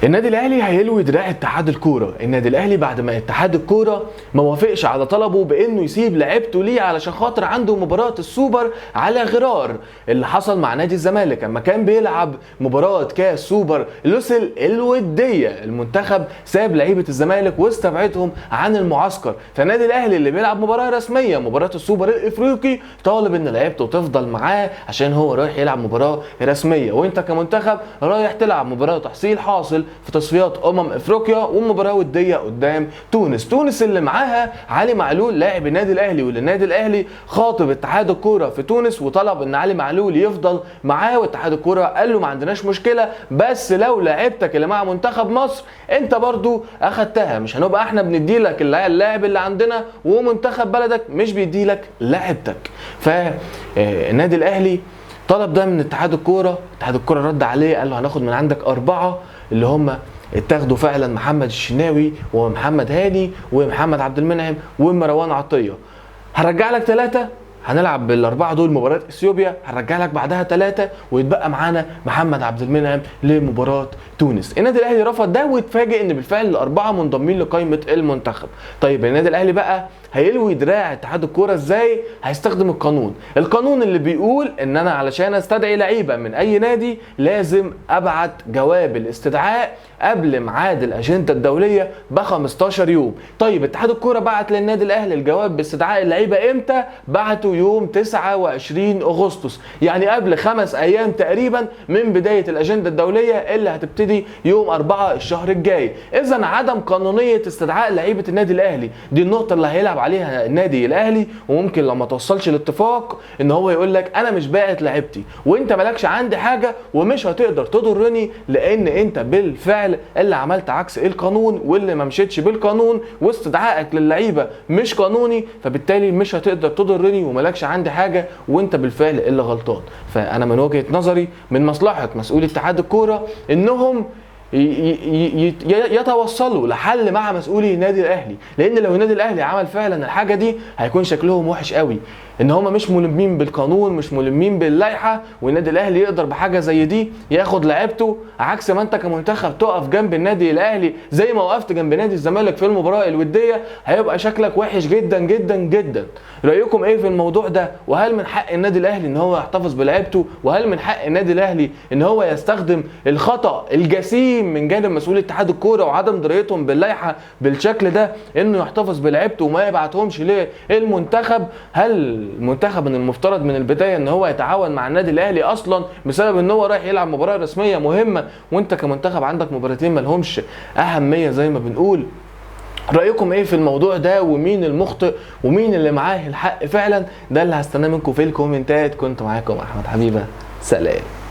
النادي الاهلي هيلوي دراع اتحاد الكوره. النادي الاهلي بعد ما اتحاد الكوره ما وافقش على طلبه بانه يسيب لعيبته ليه علشان خاطر عنده مباراه السوبر على غرار اللي حصل مع نادي الزمالك اما كان بيلعب مباراه كاس سوبر لوسل الوديه. المنتخب ساب لعيبه الزمالك واستبعدهم عن المعسكر، فالنادي الاهلي اللي بيلعب مباراه رسميه مباراه السوبر الافريقي طالب ان لعيبته تفضل معاه عشان هو رايح يلعب مباراه رسميه، وانت كمنتخب رايح تلعب مباراه تحصيل حاصل في تصفيات افريقيا ومباراه وديه قدام تونس اللي معاها علي معلول لاعب النادي الاهلي، واللي النادي الاهلي خاطب اتحاد الكوره في تونس وطلب ان علي معلول يفضل معاه، واتحاد الكوره قال له ما عندناش مشكله بس لو لعيبتك اللي مع منتخب مصر انت برضو اخدتها، مش هنبقى احنا بندي لك اللاعب اللي عندنا ومنتخب بلدك مش بيدي لك لاعبتك. فالنادي الاهلي طلب ده من اتحاد الكوره رد عليه قال له هناخد من عندك 4 اللي هم اتاخدوا فعلا محمد الشناوي ومحمد هاني ومحمد عبد المنعم ومروان عطيه. هرجع لك 3، هنلعب بال4 دول مباراه اثيوبيا، هنرجع لك بعدها 3 ويتبقى معانا محمد عبد المنعم لمباراه تونس. النادي الاهلي رفض ده واتفاجئ ان بالفعل ال4 منضمين لقائمه المنتخب. طيب النادي الاهلي بقى هيلوي دراع اتحاد الكوره ازاي؟ هيستخدم القانون اللي بيقول ان انا علشان استدعي لعيبه من اي نادي لازم ابعت جواب الاستدعاء قبل ميعاد الاجنده الدوليه ب15 يوم. طيب اتحاد الكوره بعت للنادي الاهلي الجواب باستدعاء اللعيبه امتى؟ بعته يوم 29 اغسطس، يعني قبل 5 ايام تقريبا من بدايه الاجنده الدوليه اللي هتبتدي يوم 4 الشهر الجاي. اذا عدم قانونيه استدعاء لعيبه النادي الاهلي دي النقطه اللي هيلعب عليها النادي الاهلي، وممكن لما توصلش لاتفاق ان هو يقول لك انا مش باعت لعيبتي وانت مالكش عندي حاجه ومش هتقدر تضرني لان انت بالفعل اللي عملت عكس القانون واللي ما مشيتش بالقانون واستدعائك للعيبه مش قانوني، فبالتالي مش هتقدر تضرني ومالكش عندي حاجه وانت بالفعل اللي غلطان. فانا من وجهه نظري من مصلحه مسؤولي اتحاد الكوره انهم يتوصلوا لحل مع مسؤولي النادي الاهلي، لان لو النادي الاهلي عمل فعلا الحاجه دي هيكون شكلهم وحش قوي ان هم مش ملمين بالقانون مش ملمين باللائحه، والنادي الاهلي يقدر بحاجه زي دي ياخد لعيبته عكس ما انت كمنتخب تقف جنب النادي الاهلي زي ما وقفت جنب نادي الزمالك في المباراه الوديه، هيبقى شكلك وحش جدا جدا جدا. رايكم ايه في الموضوع ده؟ وهل من حق النادي الاهلي ان هو يحتفظ بلعيبته؟ وهل من حق النادي الاهلي ان هو يستخدم الخطا الجسيم من جانب مسؤولي اتحاد الكوره وعدم درايتهم باللائحه بالشكل ده انه يحتفظ بلعيبته وما يبعتهمش للمنتخب؟ هل المنتخب من المفترض من البدايه ان هو يتعاون مع النادي الاهلي اصلا بسبب ان هو رايح يلعب مباراه رسميه مهمه وانت كمنتخب عندك مباراتين ما لهمش اهميه زي ما بنقول؟ رايكم ايه في الموضوع ده؟ ومين المخطئ ومين اللي معاه الحق فعلا؟ ده اللي هستناه منكم في الكومنتات. كنت معاكم احمد حبيبه، سلام.